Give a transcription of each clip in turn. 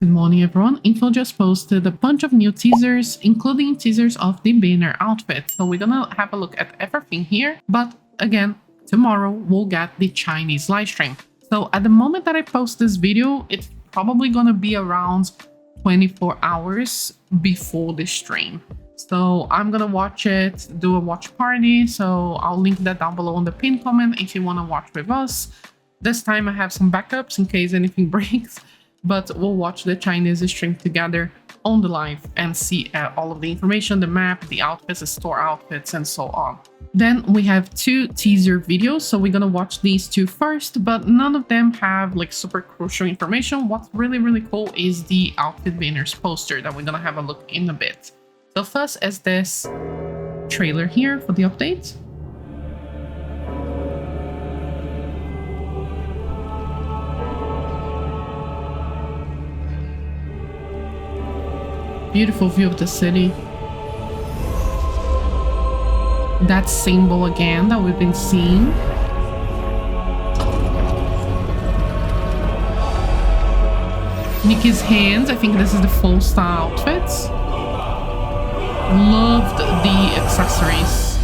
Good morning, everyone. Info just posted a bunch of new teasers, including teasers of the banner outfit. So we're gonna have a look at everything here. But again, tomorrow we'll get the Chinese live stream. So at the moment that I post this video, it's probably gonna be around 24 hours before the stream. So I'm gonna watch it, do a watch party. So I'll link that down below in the pinned comment if you wanna watch with us. This time I have some backups in case anything breaks. But we'll watch the Chinese stream together on the live and see all of the information, the map, the outfits, the store outfits, and so on. Then we have two teaser videos, so we're gonna watch these two first, but none of them have like super crucial information. What's really cool is the outfit banners poster that we're gonna have a look in a bit. So first is this trailer here for the update. Beautiful view of the city. That symbol again that we've been seeing. Nikki's hands, I think this is the full style outfits. Loved the accessories.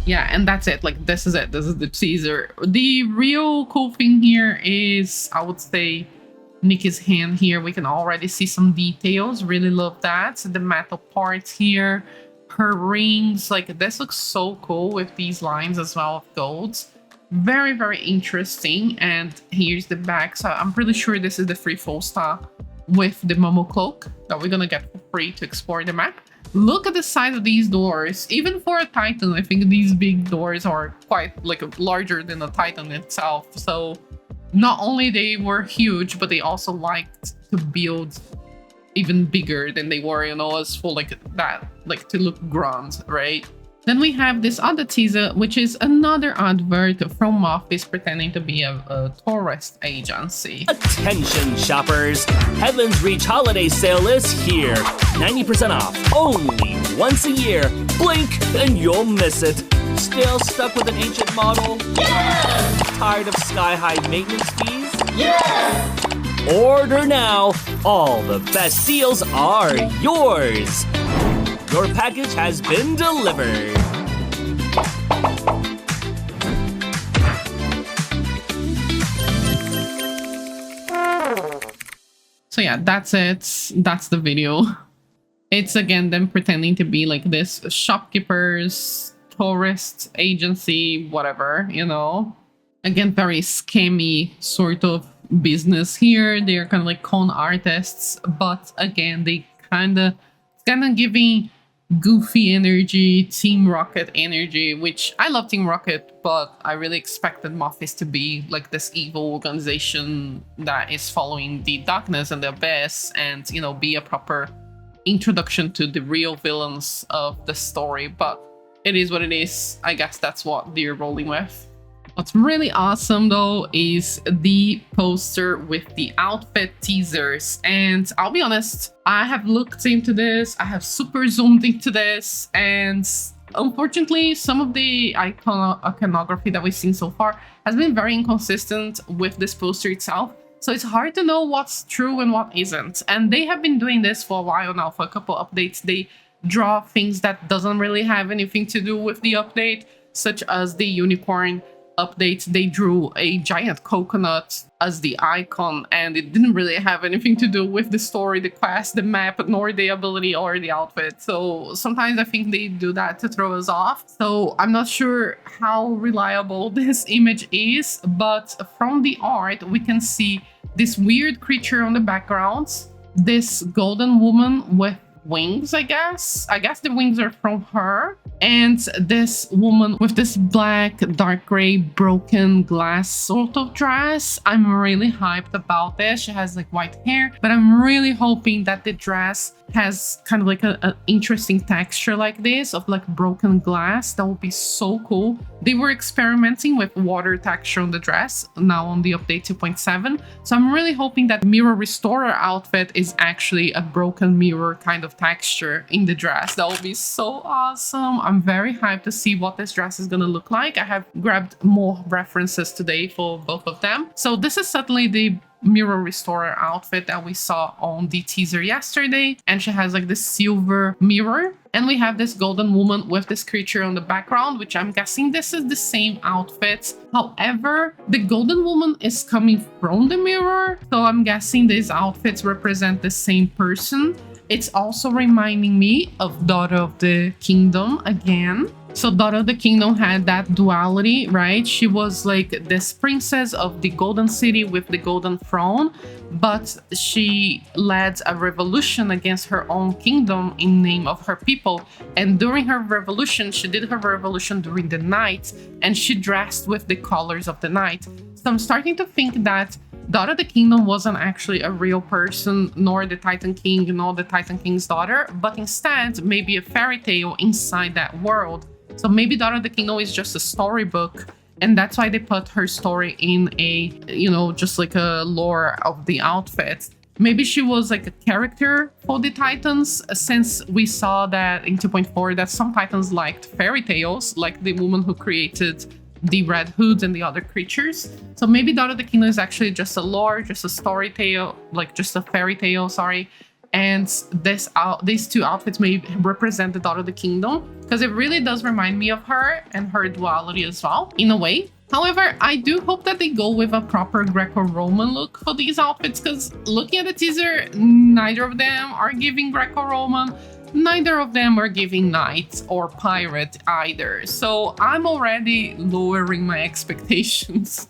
Yeah, and that's it. Like, this is it. This is the teaser. The real cool thing here is, I would say, Nikki's hand here. We can already see some details. Really love that. The metal parts here, her rings, like this looks so cool with these lines as well of golds. Very interesting. And here's the back. So I'm pretty sure this is the free full star with the Momo cloak that we're gonna get for free to explore the map. Look at the size of these doors. Even for a Titan, I think these big doors are quite like larger than the Titan itself. So not only they were huge, but they also liked to build even bigger than they were, you know, as for like that, like to look grand, right? Then we have this other teaser, which is another advert from Office pretending to be a tourist agency. Attention shoppers! Headland's Reach holiday sale is here. 90% off, only once a year. Blink and you'll miss it. Still stuck with an ancient model? Yes! Tired of sky-high maintenance fees? Yes! Order now! All the best deals are yours! Your package has been delivered! So yeah, that's it. That's the video. It's again them pretending to be like this shopkeepers, tourist agency, whatever, you know. Again, very scammy sort of business here. They're kind of like con artists, but again, they kind of giving goofy energy, Team Rocket energy, which I love Team Rocket, but I really expected Moffice to be like this evil organization that is following the darkness and the abyss, and you know, be a proper introduction to the real villains of the story. But it is what it is. I guess that's what they're rolling with. What's really awesome though is the poster with the outfit teasers. And I'll be honest, I have looked into this, I have super zoomed into this, and unfortunately some of the iconography that we've seen so far has been very inconsistent with this poster itself. So it's hard to know what's true and what isn't. And they have been doing this for a while now, for a couple updates. They draw things that doesn't really have anything to do with the update, such as the unicorn update. They drew a giant coconut as the icon, and it didn't really have anything to do with the story, the quest, the map, nor the ability or the outfit. So sometimes I think they do that to throw us off. So I'm not sure how reliable this image is, but from the art we can see this weird creature on the background, this golden woman with wings, I guess the wings are from her, and this woman with this black, dark gray, broken glass sort of dress. I'm really hyped about this. She has like white hair, but I'm really hoping that the dress has kind of like an interesting texture like this of like broken glass. That would be so cool. They were experimenting with water texture on the dress now on the update 2.7, so I'm really hoping that Mirror Restorer outfit is actually a broken mirror kind of texture in the dress. That would be so awesome. I'm very hyped to see what this dress is gonna look like. I have grabbed more references today for both of them. So this is certainly the mirror restorer outfit that we saw on the teaser yesterday. And she has like this silver mirror. And we have this golden woman with this creature on the background, which I'm guessing this is the same outfit. However, the golden woman is coming from the mirror. So I'm guessing these outfits represent the same person. It's also reminding me of Daughter of the Kingdom again. So Daughter of the Kingdom had that duality, right? She was like this princess of the Golden City with the Golden Throne, but she led a revolution against her own kingdom in name of her people. And during her revolution, she did her revolution during the night, and she dressed with the colors of the night. So I'm starting to think that Daughter of the Kingdom wasn't actually a real person, nor the Titan King, nor the Titan King's daughter, but instead maybe a fairy tale inside that world. So maybe Daughter of the Kingdom is just a storybook, and that's why they put her story in a, you know, just like a lore of the outfit. Maybe she was like a character for the Titans, since we saw that in 2.4 that some Titans liked fairy tales, like the woman who created the Red Hoods and the other creatures. So maybe Daughter of the Kingdom is actually just a lore, just a story tale, like just a fairy tale, sorry. And these two outfits may represent the Daughter of the Kingdom, because it really does remind me of her and her duality as well, in a way. However, I do hope that they go with a proper Greco-Roman look for these outfits, because looking at the teaser, neither of them are giving Greco-Roman, neither of them are giving knight or pirate either. So I'm already lowering my expectations.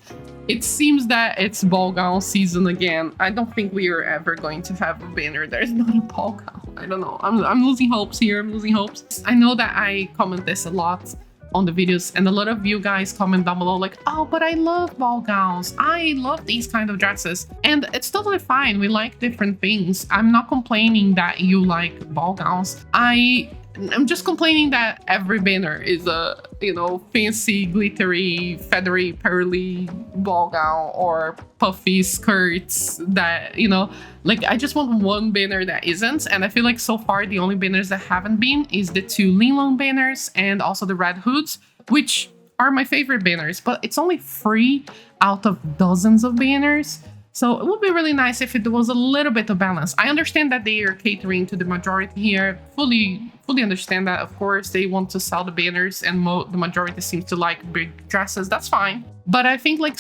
It seems that it's ball gown season again. I don't think we are ever going to have a banner that is not a ball gown. I don't know. I'm losing hopes here. I'm losing hopes. I know that I comment this a lot on the videos, and a lot of you guys comment down below like, oh, but I love ball gowns. I love these kind of dresses. And it's totally fine. We like different things. I'm not complaining that you like ball gowns. I'm just complaining that every banner is a, you know, fancy, glittery, feathery, pearly ball gown or puffy skirts that, you know, like I just want one banner that isn't. And I feel like so far the only banners that haven't been is the two Linlong banners and also the Red Hoods, which are my favorite banners, but it's only 3 out of dozens of banners. So it would be really nice if it was a little bit of balance. I understand that they are catering to the majority here. Fully understand that. Of course, they want to sell the banners, and the majority seems to like big dresses. That's fine. But I think like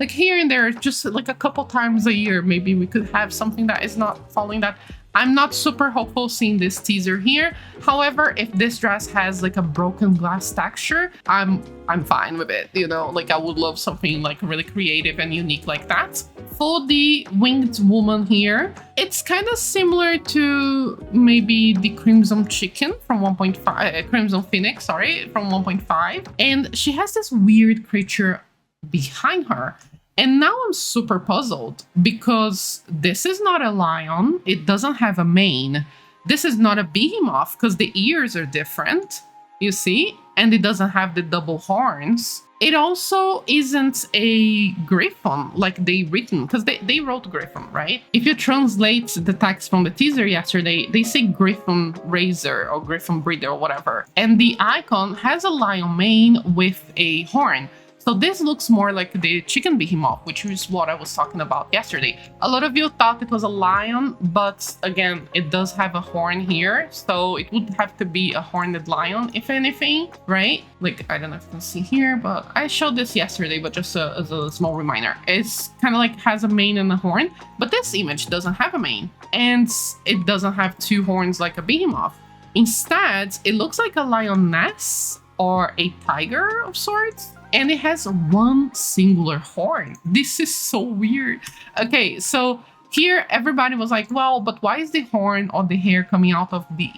here and there, just like a couple times a year, maybe we could have something that is not following that. I'm not super hopeful seeing this teaser here. However, if this dress has like a broken glass texture, I'm fine with it. You know, like I would love something like really creative and unique like that. For the winged woman here, it's kind of similar to maybe the Crimson Chicken from 1.5, Crimson Phoenix, sorry, from 1.5. And she has this weird creature behind her. And now I'm super puzzled because this is not a lion. It doesn't have a mane. This is not a behemoth because the ears are different, you see? And it doesn't have the double horns. It also isn't a griffon like they written, because they wrote griffon, right? If you translate the text from the teaser yesterday, they say griffon raiser or griffon breeder or whatever. And the icon has a lion mane with a horn. So this looks more like the chicken behemoth, which is what I was talking about yesterday. A lot of you thought it was a lion, but again, it does have a horn here. So it would have to be a horned lion, if anything, right? Like, I don't know if you can see here, but I showed this yesterday, but just as a small reminder. It's kind of like has a mane and a horn, but this image doesn't have a mane. And it doesn't have 2 horns like a behemoth. Instead, it looks like a lioness or a tiger of sorts. And it has 1 singular horn. This is so weird. Okay, so here everybody was like, well, but why is the horn or the hair coming out of the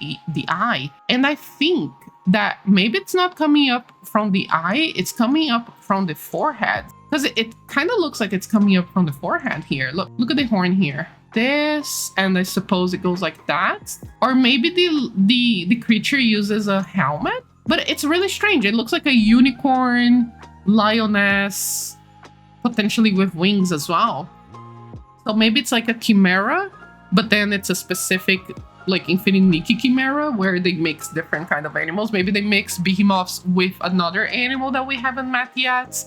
eye? And I think that maybe it's not coming up from the eye, it's coming up from the forehead. Because it kind of looks like it's coming up from the forehead here. Look at the horn here. This, and I suppose it goes like that. Or maybe the creature uses a helmet. But it's really strange. It looks like a unicorn, lioness, potentially with wings as well. So maybe it's like a chimera, but then it's a specific like Infinite Nikki chimera where they mix different kind of animals. Maybe they mix behemoths with another animal that we haven't met yet.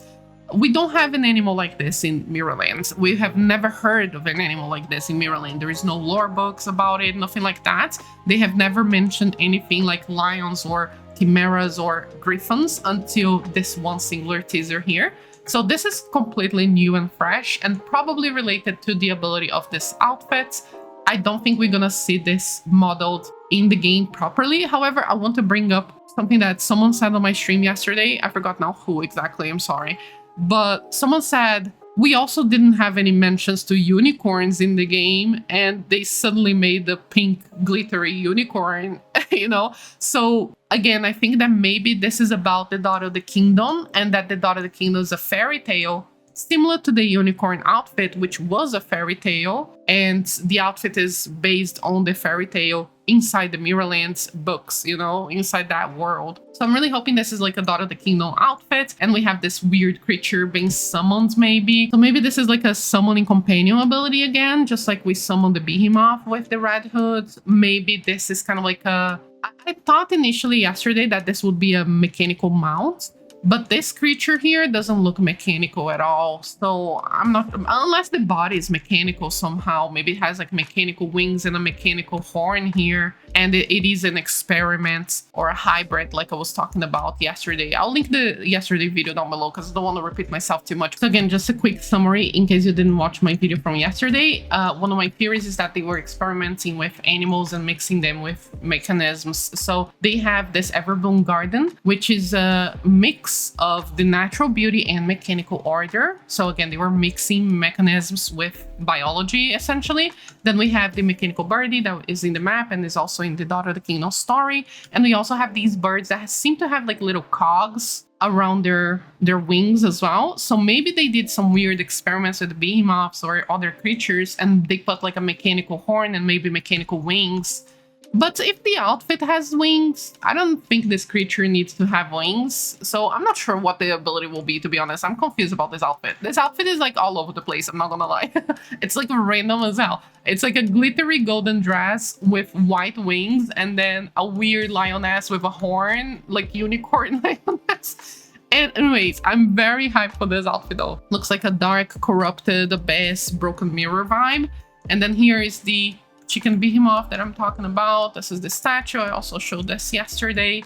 We don't have an animal like this in Mirrorland. We have never heard of an animal like this in Mirrorland. There is no lore books about it, nothing like that. They have never mentioned anything like lions or chimeras or griffins until this one singular teaser here. So this is completely new and fresh and probably related to the ability of this outfit. I don't think we're gonna see this modeled in the game properly. However, I want to bring up something that someone said on my stream yesterday. I forgot now who exactly, I'm sorry. But someone said, we also didn't have any mentions to unicorns in the game, and they suddenly made the pink glittery unicorn, you know? So again, I think that maybe this is about the Daughter of the Kingdom, and that the Daughter of the Kingdom is a fairy tale, similar to the unicorn outfit, which was a fairy tale, and the outfit is based on the fairy tale inside the Mirrorlands books, you know, inside that world. So I'm really hoping this is like a Daughter of the Kingdom outfit, and we have this weird creature being summoned maybe. So maybe this is like a summoning companion ability again, just like we summoned the Behemoth with the Red Hood. Maybe this is kind of like a... I thought initially yesterday that this would be a mechanical mount, but this creature here doesn't look mechanical at all. So I'm not, unless the body is mechanical somehow. Maybe it has like mechanical wings and a mechanical horn here. And it is an experiment or a hybrid like I was talking about yesterday. I'll link the yesterday video down below because I don't want to repeat myself too much. So again, just a quick summary in case you didn't watch my video from yesterday. One of my theories is that they were experimenting with animals and mixing them with mechanisms. So they have this Everbloom Garden, which is a mix of the natural beauty and mechanical order. So again, they were mixing mechanisms with biology essentially. Then we have the mechanical birdie that is in the map and is also in the Daughter of the Kingdom story. And we also have these birds that seem to have like little cogs around their wings as well. So maybe they did some weird experiments with the behemoths or other creatures and they put like a mechanical horn and maybe mechanical wings. But if the outfit has wings, I don't think this creature needs to have wings. So I'm not sure what the ability will be, to be honest. I'm confused about this outfit. This outfit is like all over the place, I'm not gonna lie. It's like random as hell. It's like a glittery golden dress with white wings and then a weird lioness with a horn, like unicorn lioness. And anyways, I'm very hyped for this outfit though. Looks like a dark, corrupted, abyss, broken mirror vibe. And then here is the chicken behemoth that I'm talking about. This is the statue. I also showed this yesterday.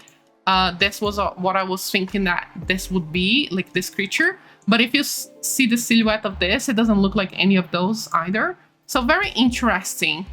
This was what I was thinking that this would be, like this creature. But if you see the silhouette of this, it doesn't look like any of those either. So very interesting,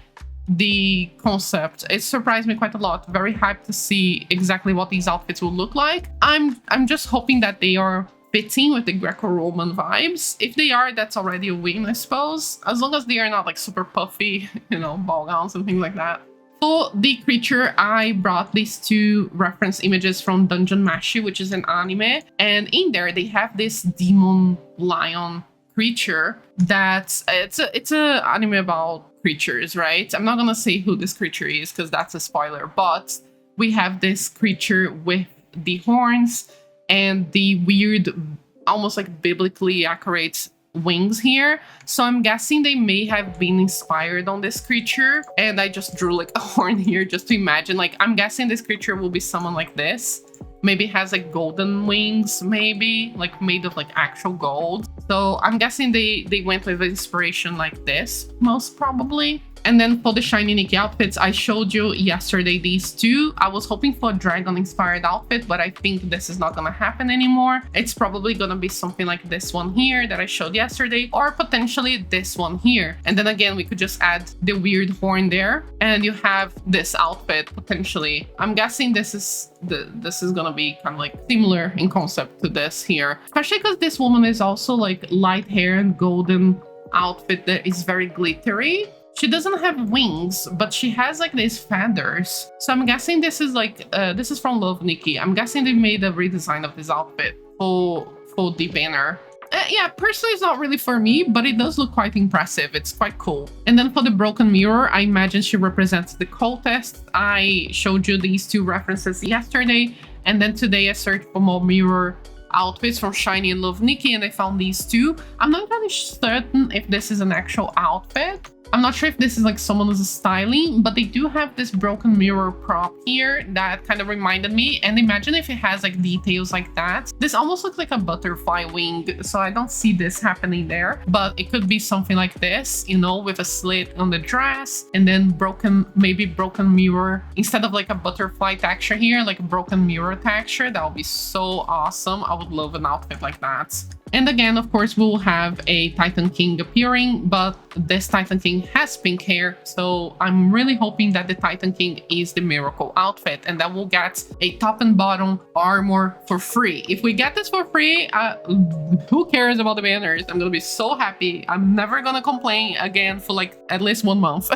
the concept. It surprised me quite a lot. Very hyped to see exactly what these outfits will look like. I'm just hoping that they are fitting with the Greco-Roman vibes. If they are, that's already a win, I suppose. As long as they are not like super puffy, you know, ball gowns and things like that. For the creature, I brought these two reference images from Dungeon Meshi, which is an anime. And in there, they have this demon lion creature that's... It's a anime about creatures, right? I'm not gonna say who this creature is because that's a spoiler. But we have this creature with the horns and the weird, almost like biblically accurate wings here. So I'm guessing they may have been inspired on this creature. And I just drew like a horn here just to imagine. Like, I'm guessing this creature will be someone like this. Maybe has like golden wings, maybe like made of like actual gold. So I'm guessing they went with inspiration like this, most probably. And then for the shiny Nikki outfits, I showed you yesterday these two. I was hoping for a dragon inspired outfit, but I think this is not gonna happen anymore. It's probably gonna be something like this one here that I showed yesterday, or potentially this one here. And then again, we could just add the weird horn there and you have this outfit potentially. I'm guessing this is gonna be kind of like similar in concept to this here, especially because this woman is also like light hair and golden outfit that is very glittery. She doesn't have wings, but she has like these feathers. So I'm guessing this is like, this is from Love Nikki. I'm guessing they made a redesign of this outfit for the banner. Yeah, personally it's not really for me, but it does look quite impressive. It's quite cool. And then for the broken mirror, I imagine she represents the cultist. I showed you these two references yesterday. And then today I searched for more mirror outfits from Shiny and Love Nikki and I found these two. I'm not really certain if this is an actual outfit, I'm not sure if this is like someone's styling, but they do have this broken mirror prop here that kind of reminded me. And imagine if it has like details like that. This almost looks like a butterfly wing, so I don't see this happening there, but it could be something like this, you know, with a slit on the dress and then maybe broken mirror instead of like a butterfly texture here, like a broken mirror texture. That would be so awesome. I would love an outfit like that. And again, of course, we'll have a Titan King appearing, but this Titan King has pink hair, so I'm really hoping that the Titan King is the miracle outfit and that we'll get a top and bottom armor for free. If we get this for free, who cares about the banners? I'm gonna be so happy. I'm never gonna complain again for like at least 1 month.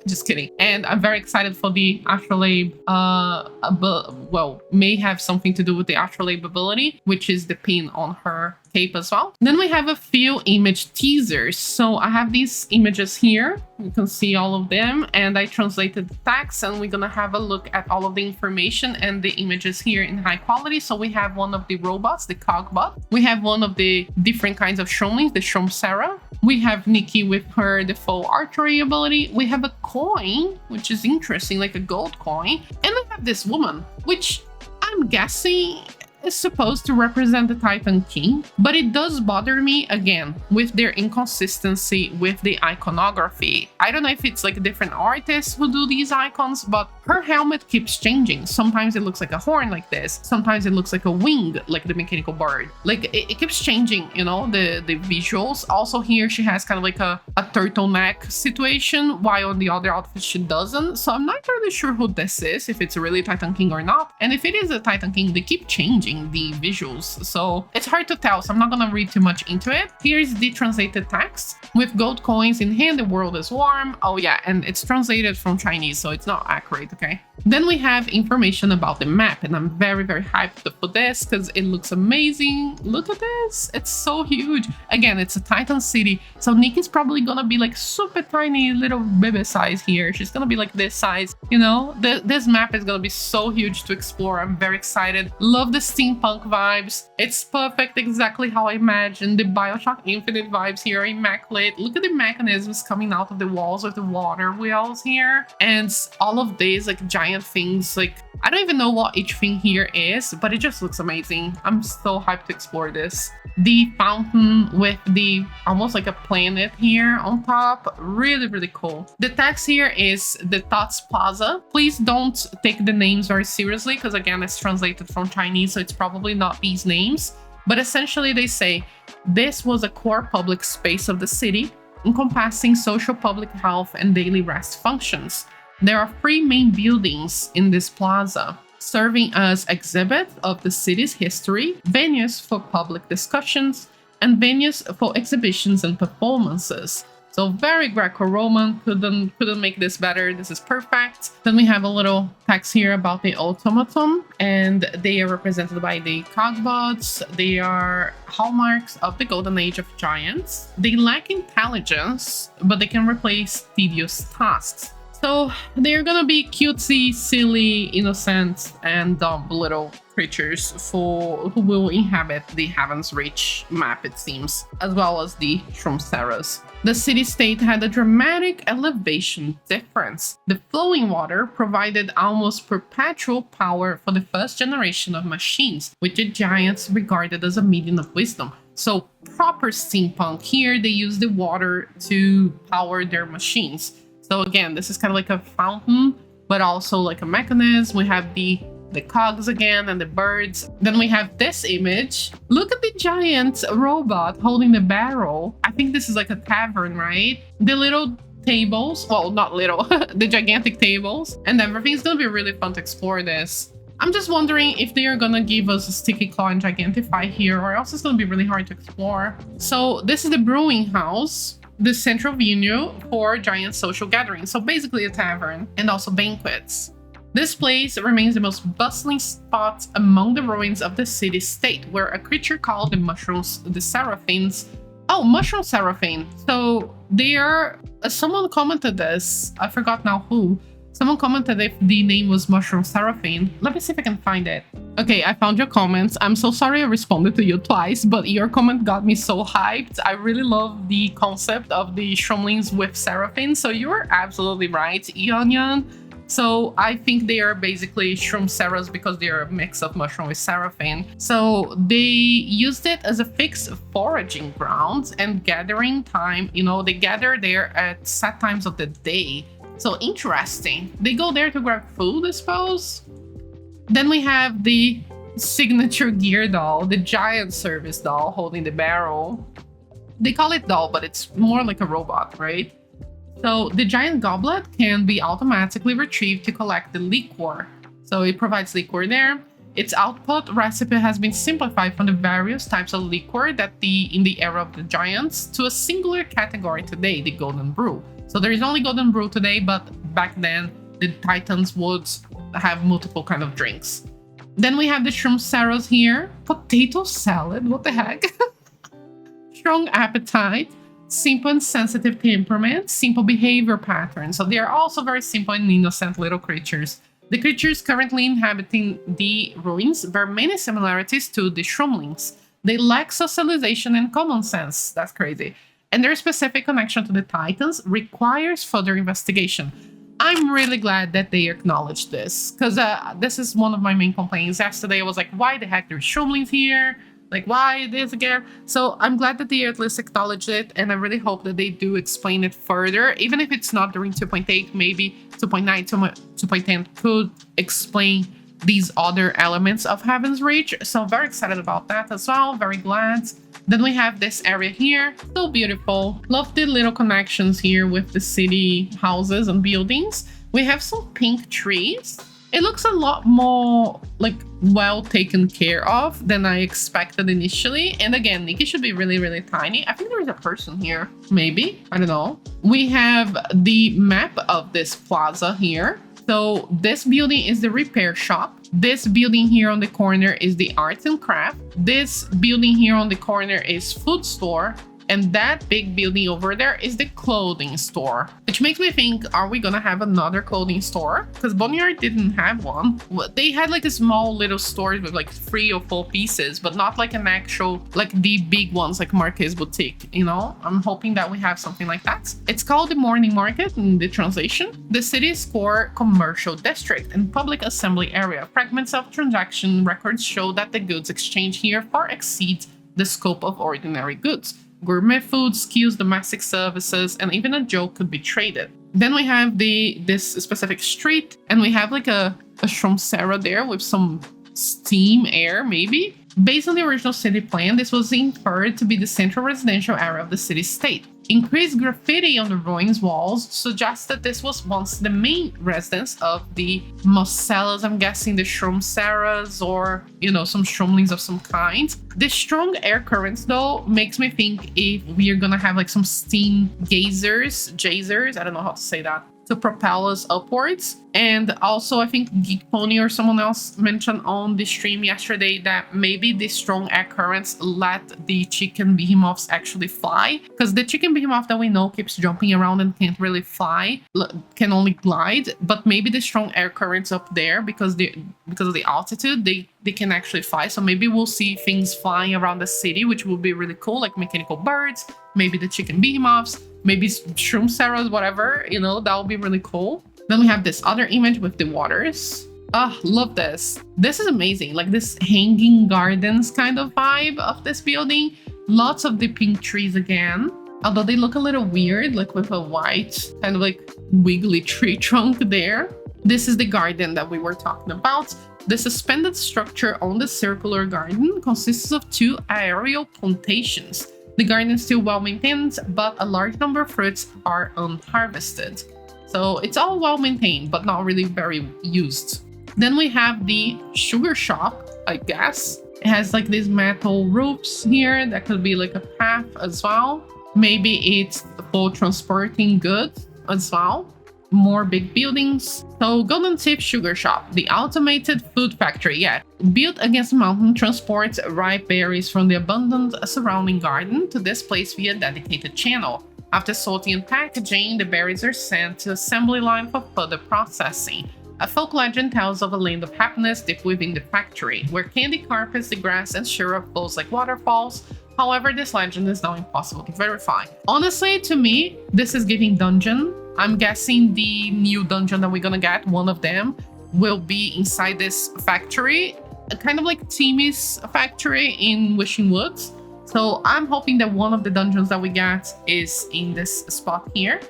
Just kidding. And I'm very excited for the astrolabe, well, may have something to do with the astrolabe ability, which is the pin on her cape as well. Then we have a few image teasers. So I have these images here. You can see all of them, and I translated the text, and we're gonna have a look at all of the information and the images here in high quality. So we have one of the robots, the cogbot. We have one of the different kinds of Shromlings, the Shromsera. We have Nikki with her default archery ability. We have a coin, which is interesting, like a gold coin. And I have this woman, which I'm guessing is supposed to represent the Titan King, but it does bother me again with their inconsistency with the iconography. I don't know if it's like different artists who do these icons, but her helmet keeps changing. Sometimes it looks like a horn like this, sometimes it looks like a wing like the mechanical bird. Like it keeps changing, you know, the visuals. Also here she has kind of like a turtleneck situation, while on the other outfit she doesn't. So I'm not really sure who this is, if it's really Titan King or not. And if it is a Titan King, they keep changing the visuals, so it's hard to tell, so I'm not gonna read too much into it. Here's the translated text. With gold coins in hand, the world is warm. Oh yeah, and it's translated from Chinese, so it's not accurate, okay? Then we have information about the map, and I'm very, very hyped for this because it looks amazing. Look at this, it's so huge. Again, it's a Titan city, so Nikki's probably gonna be like super tiny little baby size here. She's gonna be like this size, you know? This map is gonna be so huge to explore. I'm very excited. Love the steampunk vibes. It's perfect, exactly how I imagined. The Bioshock Infinite vibes here are immaculate. Look at the mechanisms coming out of the walls of the water wheels here, and all of these like giant things. Like I don't even know what each thing here is, but it just looks amazing. I'm so hyped to explore this. The fountain with the almost like a planet here on top, really, really cool. The text here is the Tots Plaza. Please don't take the names very seriously because again, it's translated from Chinese, so it's probably not these names. But essentially they say this was a core public space of the city, encompassing social public health and daily rest functions. There are 3 main buildings in this plaza, serving as exhibits of the city's history, venues for public discussions, and venues for exhibitions and performances. So very Greco-Roman, couldn't make this better. This is perfect. Then we have a little text here about the automaton, and they are represented by the cogbots. They are hallmarks of the golden age of giants. They lack intelligence, but they can replace tedious tasks. So they're gonna be cutesy, silly, innocent, and dumb little creatures who will inhabit the Heaven's Reach map, it seems, as well as the Shromseras. The city-state had a dramatic elevation difference. The flowing water provided almost perpetual power for the first generation of machines, which the giants regarded as a medium of wisdom. So proper steampunk here, they use the water to power their machines. So again, this is kind of like a fountain, but also like a mechanism. We have the cogs again and the birds. Then we have this image. Look at the giant robot holding the barrel. I think this is like a tavern, right? The little tables, well, not little, the gigantic tables, and everything's gonna be really fun to explore this. I'm just wondering if they are gonna give us a sticky claw and gigantify here, or else it's gonna be really hard to explore. So this is the brewing house, the central venue for giant social gatherings. So basically a tavern and also banquets. This place remains the most bustling spot among the ruins of the city-state, where a creature called the mushrooms, the seraphins. Oh, mushroom seraphim. So they are, someone commented this, I forgot now who, Someone commented if the name was Mushroom Seraphine. Let me see if I can find it. Okay, I found your comments. I'm so sorry I responded to you twice, but your comment got me so hyped. I really love the concept of the Shrumlings with Seraphine, so you were absolutely right, Eonion. So I think they are basically Shroom Seras because they're a mix of mushroom with Seraphine. So they used it as a fixed foraging ground and gathering time. You know, they gather there at set times of the day. So interesting. They go there to grab food, I suppose. Then we have the signature gear doll, the giant service doll holding the barrel. They call it doll, but it's more like a robot, right? So the giant goblet can be automatically retrieved to collect the liquor. So it provides liquor there. Its output recipe has been simplified from the various types of liquor that in the era of the giants to a singular category today, the golden brew. So there is only golden brew today, but back then the titans would have multiple kind of drinks. Then we have the Shroom Seras here. Potato salad, what the heck? Strong appetite. Simple and sensitive temperament, simple behavior patterns. So they are also very simple and innocent little creatures. The creatures currently inhabiting the ruins bear many similarities to the Shrumlings. They lack socialization and common sense. That's crazy. And their specific connection to the Titans requires further investigation. I'm really glad that they acknowledged this, because this is one of my main complaints. Yesterday I was like, why the heck there's Shrumlings here? Like, why this again? So I'm glad that they at least acknowledged it, and I really hope that they do explain it further. Even if it's not during 2.8, maybe 2.9, 2.10 could explain these other elements of Heaven's Reach. So I'm very excited about that as well. Very glad. Then we have this area here. So beautiful. Love the little connections here with the city houses and buildings. We have some pink trees. It looks a lot more like well taken care of than I expected initially. And again, Nikki should be really, really tiny. I think there is a person here, maybe. I don't know. We have the map of this plaza here. So this building is the repair shop. This building here on the corner is the arts and craft. This building here on the corner is food store. And that big building over there is the clothing store, which makes me think, are we gonna have another clothing store? Because Boneyard didn't have one. They had like a small little store with like 3 or 4 pieces, but not like an actual, like the big ones like Marquez Boutique, you know? I'm hoping that we have something like that. It's called the Morning Market in the translation. The city's core commercial district and public assembly area. Fragments of transaction records show that the goods exchanged here far exceed the scope of ordinary goods. Gourmet food, skills, domestic services, and even a joke could be traded. Then we have this specific street, and we have like a Shroom Sera there with some steam air, maybe. Based on the original city plan, this was inferred to be the central residential area of the city-state. Increased graffiti on the ruins walls suggests that this was once the main residence of the Mocellas, I'm guessing the Shroom Seras, or, you know, some Shrumlings of some kind. The strong air currents, though, makes me think if we are gonna have like some steam geysers, I don't know how to say that, to propel us upwards. And also, I think Geek Pony or someone else mentioned on the stream yesterday that maybe the strong air currents let the chicken behemoths actually fly, because the chicken behemoth that we know keeps jumping around and can't really fly, can only glide. But maybe the strong air currents up there, because of the altitude, they can actually fly. So maybe we'll see things flying around the city, which will be really cool, like mechanical birds, maybe the chicken behemoths, maybe Shroom Seras, whatever, you know, that would be really cool. Then we have this other image with the waters. Ah, love this. This is amazing. Like this hanging gardens kind of vibe of this building. Lots of the pink trees again. Although they look a little weird, like with a white kind of like wiggly tree trunk there. This is the garden that we were talking about. The suspended structure on the circular garden consists of 2 aerial plantations. The garden is still well maintained, but a large number of fruits are unharvested. So it's all well maintained, but not really very used. Then we have the sugar shop, I guess. It has like these metal roofs here that could be like a path as well. Maybe it's for transporting goods as well. More big buildings. So Golden Tip Sugar Shop, the automated food factory, yeah. Built against the mountain, transports ripe berries from the abundant surrounding garden to this place via dedicated channel. After sorting and packaging, the berries are sent to assembly line for further processing. A folk legend tells of a land of happiness deep within the factory, where candy carpets the grass and syrup flows like waterfalls. However, this legend is now impossible to verify. Honestly, to me, this is giving dungeon. I'm guessing the new dungeon that we're gonna get, one of them, will be inside this factory, kind of like Timmy's factory in Wishing Woods. So I'm hoping that one of the dungeons that we get is in this spot here.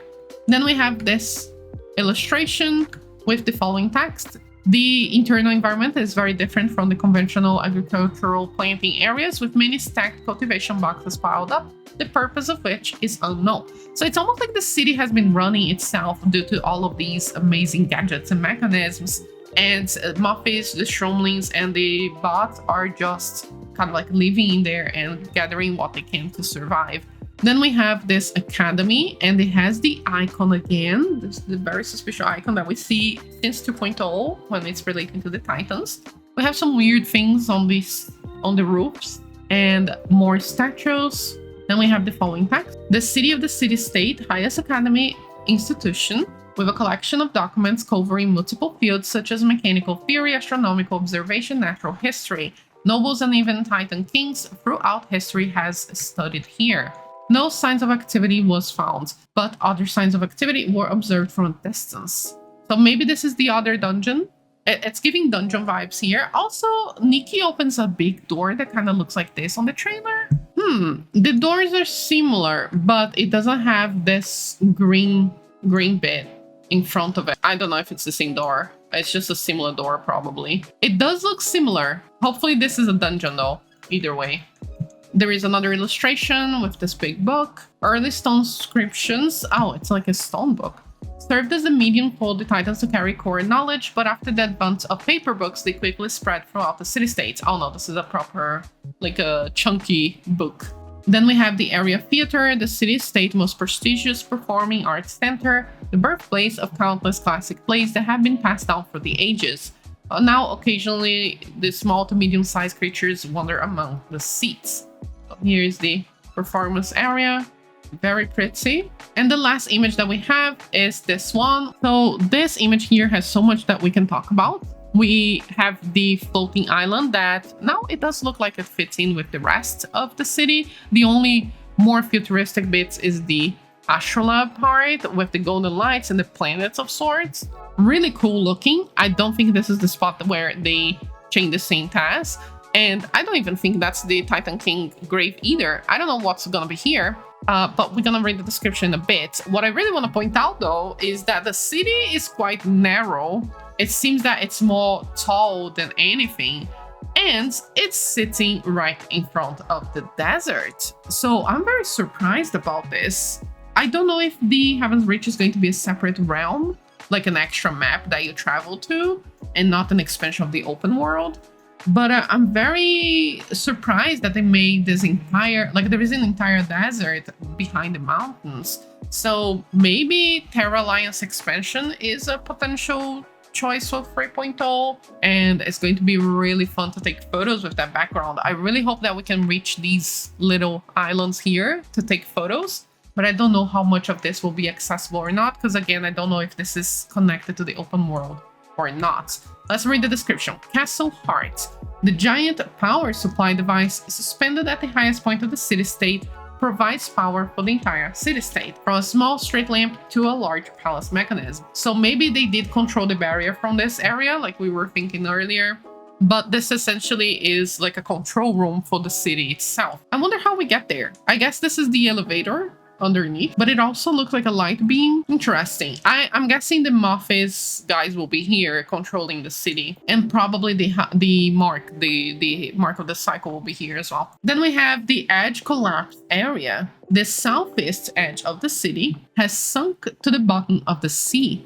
Then we have this illustration with the following text. The internal environment is very different from the conventional agricultural planting areas, with many stacked cultivation boxes piled up, the purpose of which is unknown. So it's almost like the city has been running itself due to all of these amazing gadgets and mechanisms. And Muffies, the Shroomlings, and the bots are just kind of like living in there and gathering what they can to survive. Then we have this academy, and it has the icon again. This is the very suspicious icon that we see since 2.0 when it's relating to the Titans. We have some weird things on the roofs and more statues. Then we have the following text. The city of the city-state, highest academy institution, with a collection of documents covering multiple fields such as mechanical theory, astronomical observation, natural history. Nobles and even Titan kings throughout history has studied here. No signs of activity was found, but other signs of activity were observed from a distance. So maybe this is the other dungeon. It's giving dungeon vibes here. Also, Nikki opens a big door that kind of looks like this on the trailer. The doors are similar, but it doesn't have this green bit in front of it. I don't know if it's the same door. It's just a similar door, probably. It does look similar. Hopefully this is a dungeon though, either way. There is another illustration with this big book. Early stone inscriptions. Oh, it's like a stone book. Served as a medium for the Titans to carry core knowledge, but after the advance of paper books, they quickly spread throughout the city-states. Oh no, this is a proper, like a chunky book. Then we have the area theater, the city-state most prestigious performing arts center, the birthplace of countless classic plays that have been passed down for the ages. Now, occasionally, the small to medium-sized creatures wander among the seats. So here's the performance area. Very pretty. And the last image that we have is this one. So this image here has so much that we can talk about. We have the floating island that now it does look like it fits in with the rest of the city. The only more futuristic bits is the astrolabe part with the golden lights and the planets of sorts. Really cool looking. I don't think this is the spot where they change the Saint Tass. And I don't even think that's the Titan King grave either. I don't know what's gonna be here. But we're gonna read the description in a bit. What I really want to point out though is that the city is quite narrow. It seems that it's more tall than anything, and it's sitting right in front of the desert. So I'm very surprised about this. I don't know if the Heaven's Reach is going to be a separate realm, like an extra map that you travel to, and not an expansion of the open world. But I'm very surprised that they made this entire, like there is an entire desert behind the mountains. So maybe Terra Alliance expansion is a potential choice for 3.0, and it's going to be really fun to take photos with that background. I really hope that we can reach these little islands here to take photos, but I don't know how much of this will be accessible or not, because again, I don't know if this is connected to the open world or not. Let's read the description. Castle Heart. The giant power supply device suspended at the highest point of the city-state provides power for the entire city-state, from a small street lamp to a large palace mechanism. So maybe they did control the barrier from this area, like we were thinking earlier. But this essentially is like a control room for the city itself. I wonder how we get there. I guess this is the elevator underneath, but it also looks like a light beam. Interesting. I'm guessing the Muffies guys will be here controlling the city, and probably the mark of the cycle will be here as well. Then we have the edge collapse area. The southeast edge of the city has sunk to the bottom of the sea.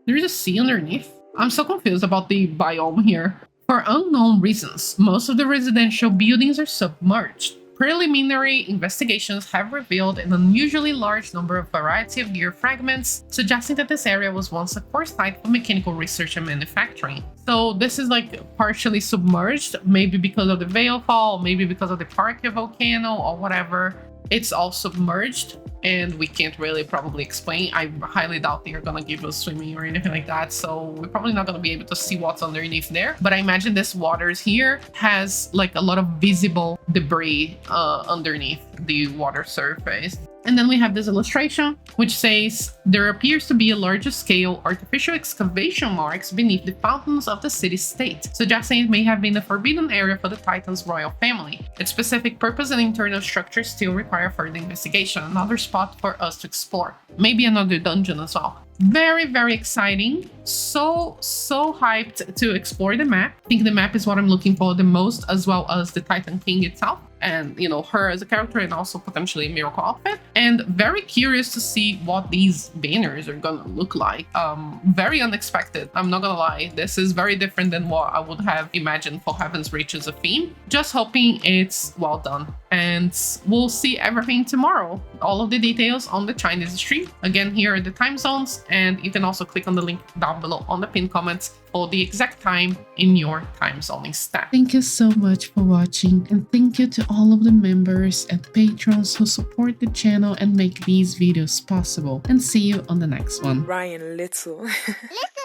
There's a sea underneath. I'm so confused about the biome here. For unknown reasons, most of the residential buildings are submerged. Preliminary investigations have revealed an unusually large number of variety of gear fragments, suggesting that this area was once a core site for mechanical research and manufacturing. So this is like partially submerged, maybe because of the veil fall, maybe because of the Parkia volcano or whatever. It's all submerged, and we can't really probably explain. I highly doubt they're gonna give us swimming or anything like that, so we're probably not gonna be able to see what's underneath there. But I imagine this waters here has like a lot of visible debris underneath the water surface. And then we have this illustration, which says, there appears to be a larger scale artificial excavation marks beneath the fountains of the city-state, suggesting it may have been the forbidden area for the Titan's royal family. Its specific purpose and internal structure still require further investigation. Another spot for us to explore. Maybe another dungeon as well. Very, very exciting. So hyped to explore the map. I think the map is what I'm looking for the most, as well as the Titan King itself. And, you know, her as a character, and also potentially a miracle outfit. And very curious to see what these banners are gonna look like. Very unexpected, I'm not gonna lie. This is very different than what I would have imagined for Heaven's Reach as a theme. Just hoping it's well done. And we'll see everything tomorrow. All of the details on the Chinese stream. Again, here are the time zones, and you can also click on the link down below on the pinned comments for the exact time in your time zoning stat. Thank you so much for watching, and thank you to all of the members and patrons who support the channel and make these videos possible. And see you on the next one. Ryan Little. Listen.